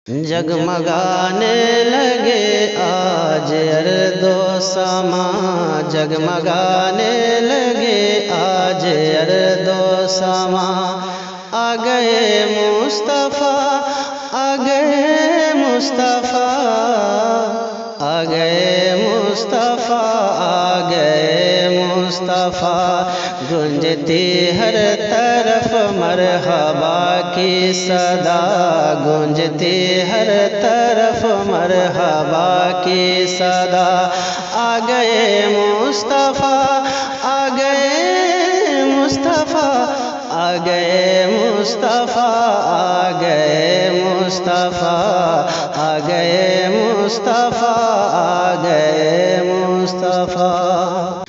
جگمگانے لگے آج ارض و سما، جگمگانے لگے آج ارض و سما۔ آ گئے مصطفیٰ، آ گئے مصطفیٰ، آ گئے مصطفیٰ، آ گئے مصطفیٰ۔ گونجتی ہر طرف مرحبا کی صدا، گونجتی ہر طرف مرحبا کی صدا۔ آ گئے مصطفیٰ، آ گئے مصطفیٰ، آ گئے مصطفیٰ، آ گئے مصطفیٰ، آ گئے مصطفیٰ، آ گئے مصطفیٰ۔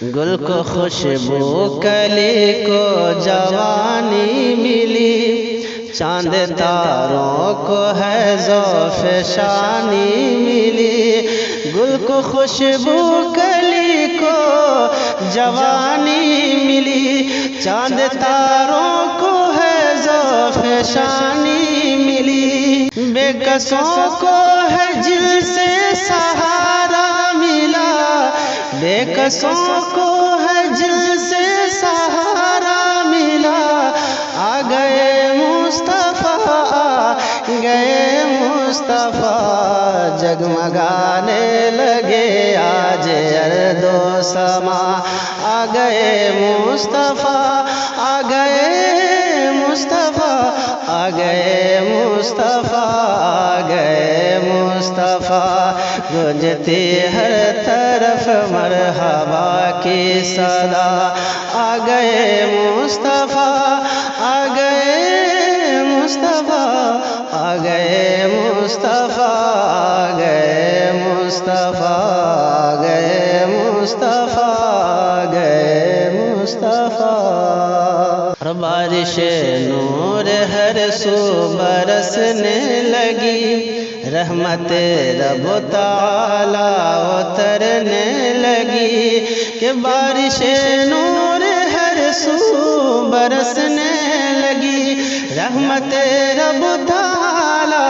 گل کو خوشبو، کلی کو جوانی ملی، چاند تاروں کو ہے ذوفشانی ملی۔ گل کو خوشبو، کلی کو جوانی ملی، چاند تاروں کو ہے ذوفشانی ملی۔ بے کسوں کو ہے جل سے سہارا ملا، بے کسوں کو ہے جل سے سہارا ملا۔ آ گئے مصطفیٰ، آ گئے مصطفیٰ، جگمگانے لگے آج ارض و سما۔ آ گئے مصطفیٰ، آ گئے مصطفیٰ، آ گئے مصطفیٰ، آ گئے مصطفیٰ۔ گونجتی ہر طرف مرحبا کی صدا۔ آ گئے مصطفیٰ، آ گئے مصطفیٰ، آ گئے مصطفیٰ، آ گئے مصطفیٰ، آ گئے مصطفیٰ، آ گئے مصطفیٰ۔ بارش نور ہر سو برسنے لگی، رحمت رب تعالی اترنے لگی، کہ بارش نور ہر سو برسنے لگی، رحمت رب تعالی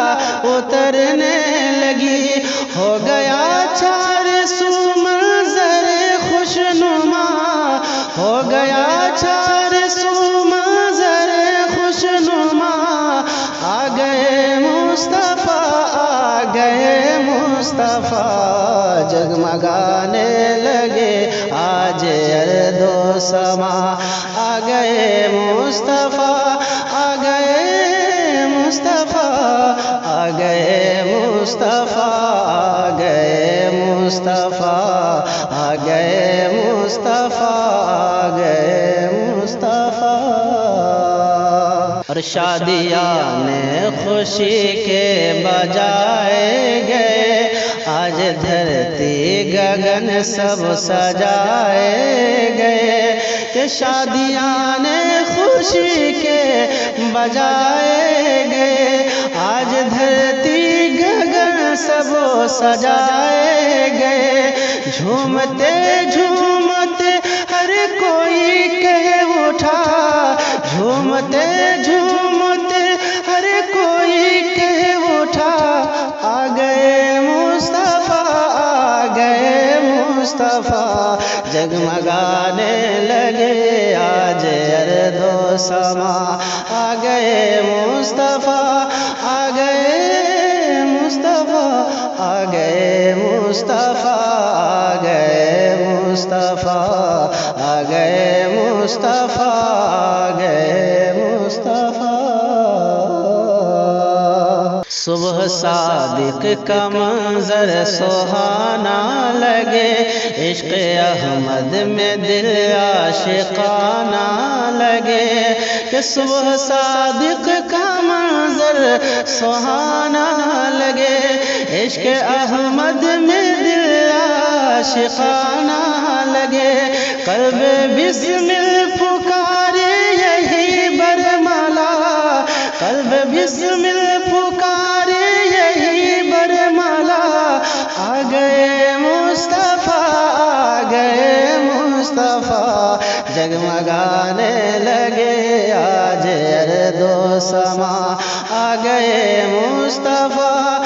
اترنے لگی۔ ہو گیا چار سو منظر خوشنما، ہو گیا چار سو منظر خوشنما۔ آ گئے مصطفیٰ، آ گئے مصطفیٰ، جگمگانے لگے آج ارض و سما۔ آ گئے مصطفیٰ، آ گئے مصطفیٰ، آ گئے مصطفیٰ، آ گئے مصطفیٰ، آ گئے مصطفیٰ، آ گئے مصطفیٰ۔ اور شادیاں خوشی کے بجائے گئے، آج دھرتی گگن سب سجائے گئے، کہ شادیاں خوشی کے بجائے گئے، آج دھرتی گگن سب سجائے گئے۔ جھومتے جھومتے ہر کوئی کہہ اٹھا، جھومتے جھومتے ہر کوئی کہہ اٹھا۔ آ گئے مصطفیٰ، آ گئے مصطفیٰ، جگمگانے لگے آج ارض و سما۔ آ گئے مصطفیٰ، آ گئے مصطفیٰ، آ گئے مصطفیٰ، آ گئے مصطفیٰ، آ گئے مصطفیٰ، آ گئے مصطفیٰ۔ صبح صادق کا منظر سہانا لگے، عشق احمد میں دل عاشقانہ لگے، کہ صبح صادق کا منظر سہانا لگے، عشق احمد میں دل عاشقانہ لگے۔ قلب بسمل پکارے یہی برملا، قلب بسمل پکارے یہی برملا۔ آ گئے مصطفیٰ، آ گئے مصطفیٰ، جگمگانے لگے آج ارض و سما۔ آ گئے مصطفیٰ،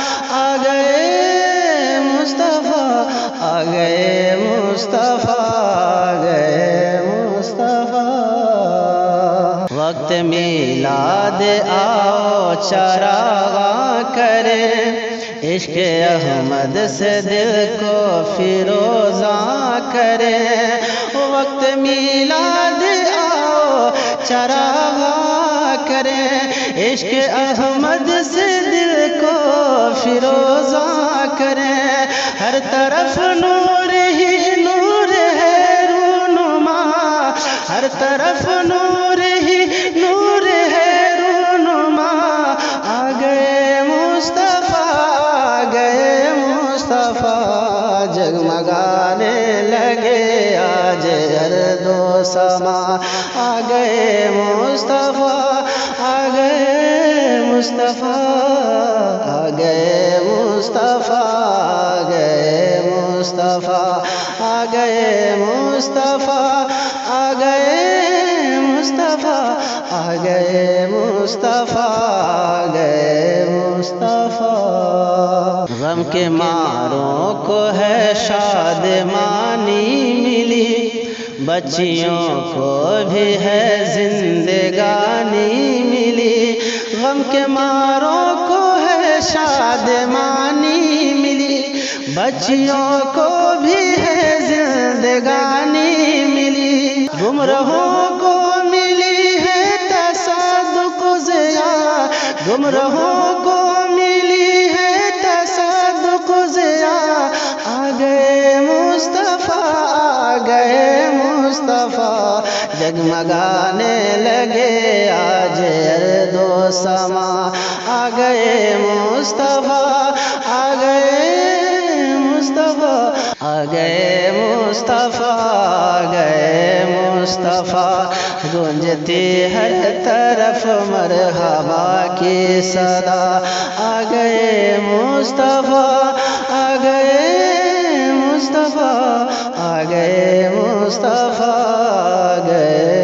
گئے مصطفیٰ، آ گئے مصطفیٰ۔ وقت میلاد آؤ چراغاں کریں، عشق احمد سے دل کو فیروزاں کریں۔ وقت میلاد آؤ چراغاں کریں، عشق احمد سے دل کو فیروزاں کریں۔ ہر طرف نور ہی نور ہے رونما، ہر طرف نور ہی نور ہے رونما۔ آ گئے مصطفیٰ، آ گئے مصطفیٰ، جگمگانے لگے آج ارض و سما۔ آ گئے مصطفیٰ، آ گئے مصطفیٰ، آ گئے مصطفیٰ، آ گئے مصطفیٰ، آ گئے مصطفیٰ، آ گئے مصطفیٰ، آ گئے مصطفیٰ، آ گئے مصطفیٰ۔ غم کے ماروں کو ہے شادمانی ملی، بچیوں کو بھی ہے زندگانی ملی۔ غم کے ماروں کو ہے شادمانی ملی، بچیوں کو بھی ہے زندگانی ملی۔ گمراہوں کو ملی ہے تصدق ضیاء، گمراہوں کو ملی ہے تصدق ضیاء۔ آ گئے مصطفیٰ، آ گئے مصطفیٰ، جگمگانے لگے آج ارض و سما۔ آ گئے مصطفیٰ، آ گئے مصطفیٰ، آ گئے مصطفیٰ، آ گئے مصطفیٰ۔ گونجتی ہر طرف مرحبا کی صدا۔ آ گئے مصطفیٰ، آ گئے مصطفیٰ، آ گئے مصطفیٰ، آ گئے